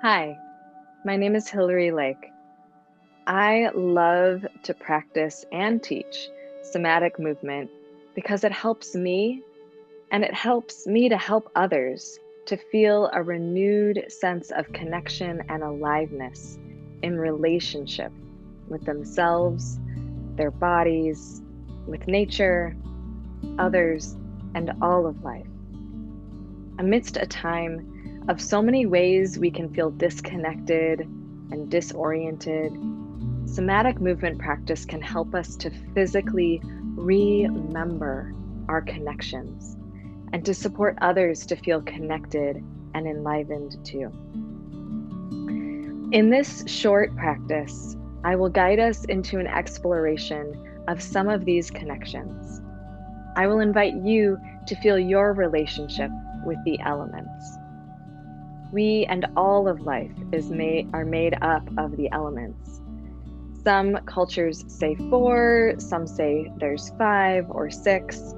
Hi, my name is Hilary Lake. I love to practice and teach somatic movement because it helps me and it helps me to help others to feel a renewed sense of connection and aliveness in relationship with themselves, their bodies, with nature, others, and all of life. Amidst a time of so many ways we can feel disconnected and disoriented, somatic movement practice can help us to physically remember our connections and to support others to feel connected and enlivened too. In this short practice, I will guide us into an exploration of some of these connections. I will invite you to feel your relationship with the elements. We and all of life are made up of the elements. Some cultures say 4, some say there's 5 or 6.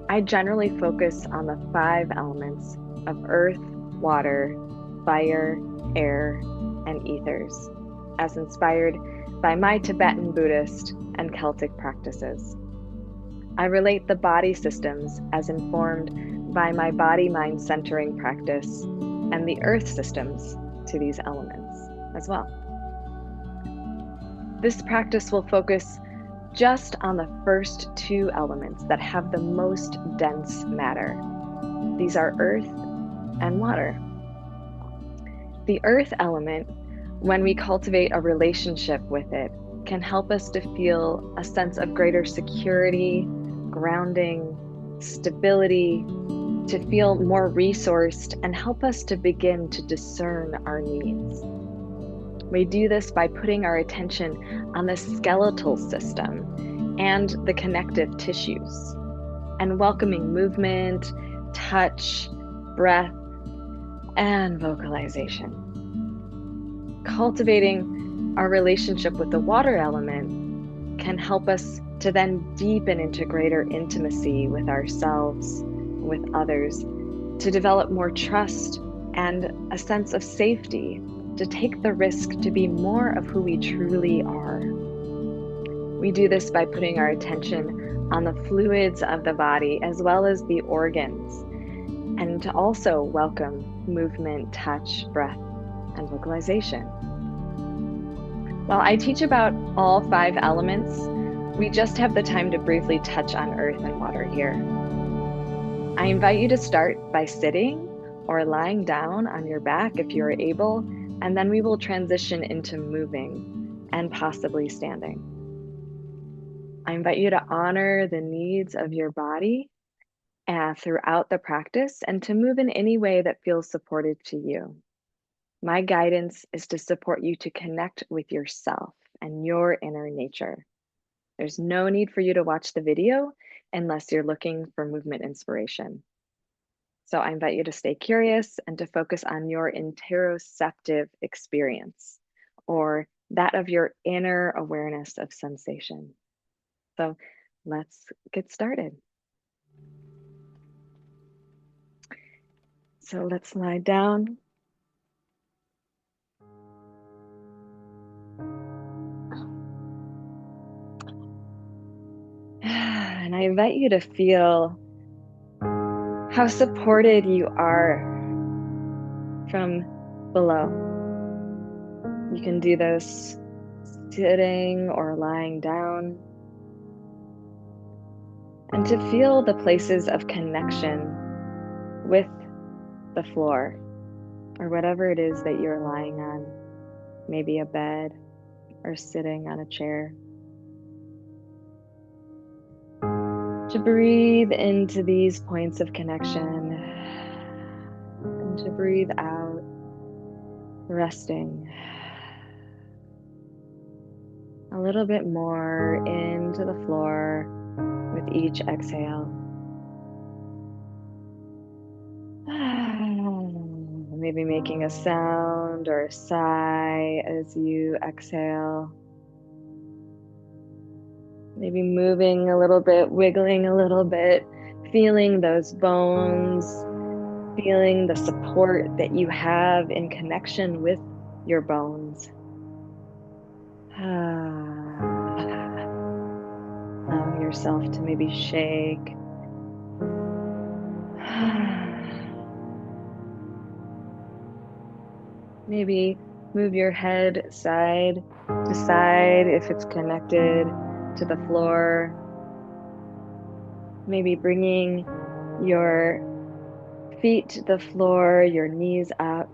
I generally focus on the 5 elements of earth, water, fire, air, and ethers, as inspired by my Tibetan Buddhist and Celtic practices. I relate the body systems as informed by my BodyMind Centering practice and the earth systems to these elements as well. This practice will focus just on the first 2 elements that have the most dense matter. These are earth and water. The earth element, when we cultivate a relationship with it, can help us to feel a sense of greater security, grounding, stability, to feel more resourced, and help us to begin to discern our needs. We do this by putting our attention on the skeletal system and the connective tissues, and welcoming movement, touch, breath, and vocalization. Cultivating our relationship with the water element can help us to then deepen into greater intimacy with ourselves, with others, to develop more trust and a sense of safety, to take the risk to be more of who we truly are. We do this by putting our attention on the fluids of the body as well as the organs, and to also welcome movement, touch, breath, and vocalization. While I teach about all 5 elements, we just have the time to briefly touch on earth and water here. I invite you to start by sitting or lying down on your back if you are able, and then we will transition into moving and possibly standing. I invite you to honor the needs of your body throughout the practice and to move in any way that feels supportive to you. My guidance is to support you to connect with yourself and your inner nature. There's no need for you to watch the video unless you're looking for movement inspiration. So I invite you to stay curious and to focus on your interoceptive experience, or that of your inner awareness of sensation. So let's get started. So let's lie down. And I invite you to feel how supported you are from below. You can do this sitting or lying down. And to feel the places of connection with the floor or whatever it is that you're lying on, maybe a bed or sitting on a chair. To breathe into these points of connection and to breathe out, resting a little bit more into the floor with each exhale. Maybe making a sound or a sigh as you exhale. Maybe moving a little bit, wiggling a little bit, feeling those bones feeling the support that you have in connection with your bones. Allowing yourself to maybe shake. Maybe move your head side to side if it's connected to the floor. Maybe bringing your feet to the floor, your knees up,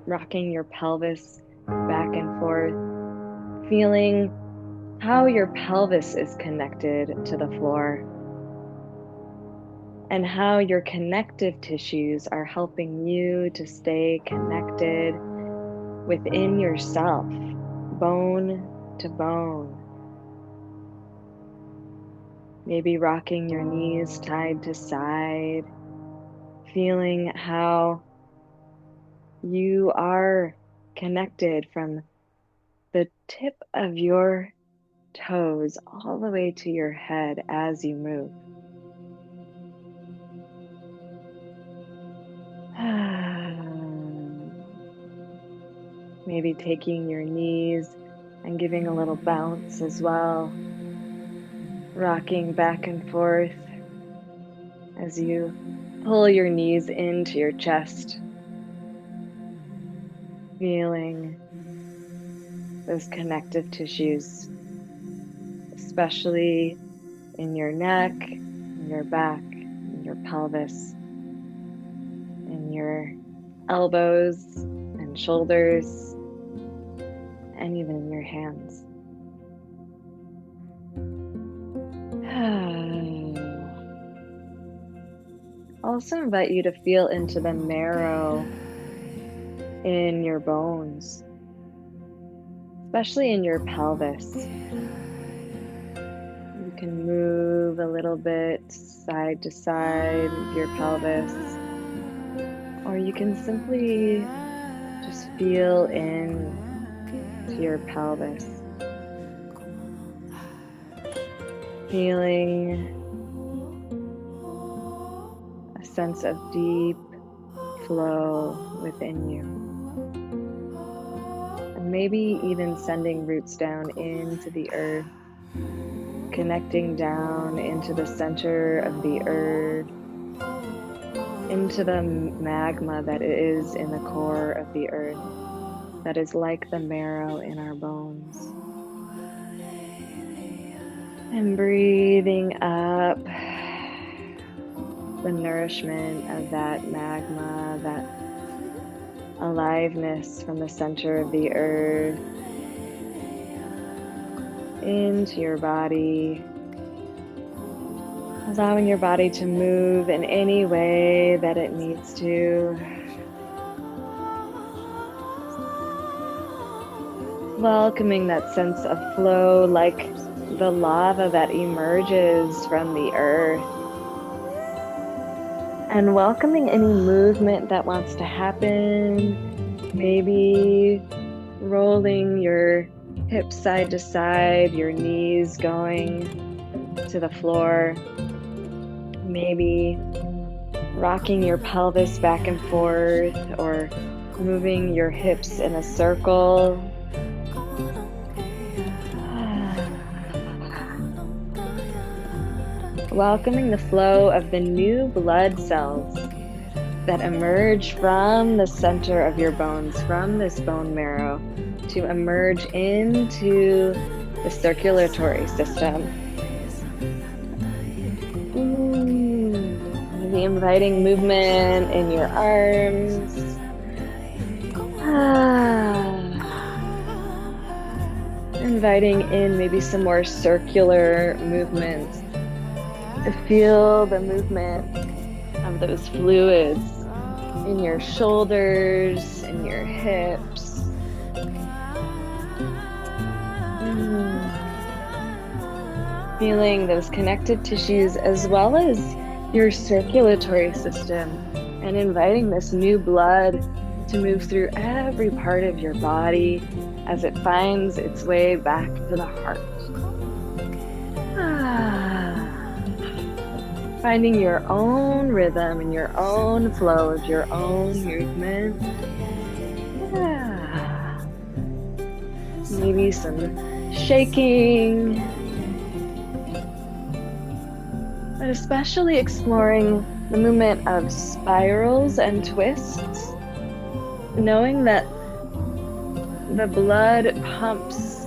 rocking your pelvis back and forth, feeling how your pelvis is connected to the floor and how your connective tissues are helping you to stay connected within yourself, bone to bone. Maybe rocking your knees side to side, feeling how you are connected from the tip of your toes all the way to your head as you move. Maybe taking your knees and giving a little bounce as well, rocking back and forth as you pull your knees into your chest, feeling those connective tissues, especially in your neck, in your back, in your pelvis, in your elbows and shoulders, and even in your hands. Also invite you to feel into the marrow in your bones, especially in your pelvis. You can move a little bit side to side with your pelvis, or you can simply just feel in to your pelvis, feeling a sense of deep flow within you. And maybe even sending roots down into the earth, connecting down into the center of the earth, into the magma that is in the core of the earth, that is like the marrow in our bones. And breathing up the nourishment of that magma, that aliveness from the center of the earth into your body, allowing your body to move in any way that it needs to. Welcoming that sense of flow like the lava that emerges from the earth. And welcoming any movement that wants to happen, maybe rolling your hips side to side, your knees going to the floor, maybe rocking your pelvis back and forth or moving your hips in a circle. Welcoming the flow of the new blood cells that emerge from the center of your bones, from this bone marrow, to emerge into the circulatory system. Maybe inviting movement in your arms. Inviting in maybe some more circular movements to feel the movement of those fluids in your shoulders, in your hips. Feeling those connective tissues as well as your circulatory system, and inviting this new blood to move through every part of your body as it finds its way back to the heart. Finding your own rhythm and your own flow of your own movement. Yeah. Maybe some shaking, but especially exploring the movement of spirals and twists, knowing that the blood pumps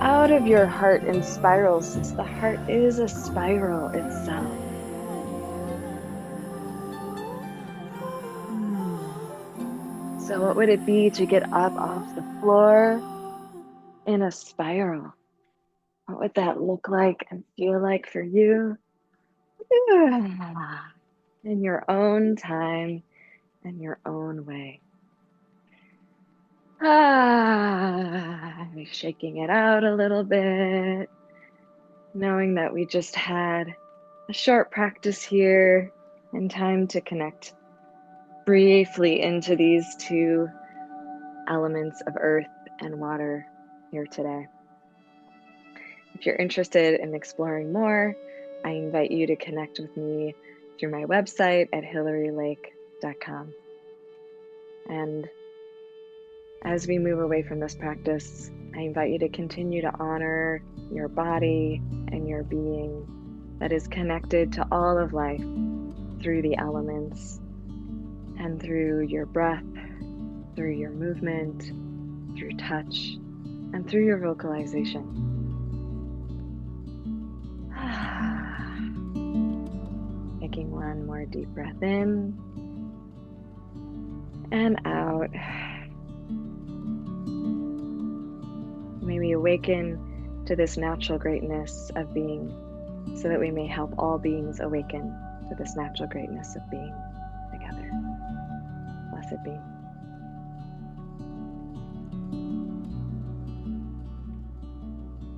out of your heart in spirals, since the heart is a spiral itself. So what would it be to get up off the floor in a spiral? What would that look like and feel like for you? In your own time and your own way. Shaking it out a little bit, knowing that we just had a short practice here and time to connect briefly into these two elements of earth and water here today. If you're interested in exploring more, I invite you to connect with me through my website at hillarylake.com. And as we move away from this practice, I invite you to continue to honor your body and your being that is connected to all of life through the elements and through your breath, through your movement, through touch, and through your vocalization. Taking one more deep breath in and out. May we awaken to this natural greatness of being, so that we may help all beings awaken to this natural greatness of being together. Blessed be.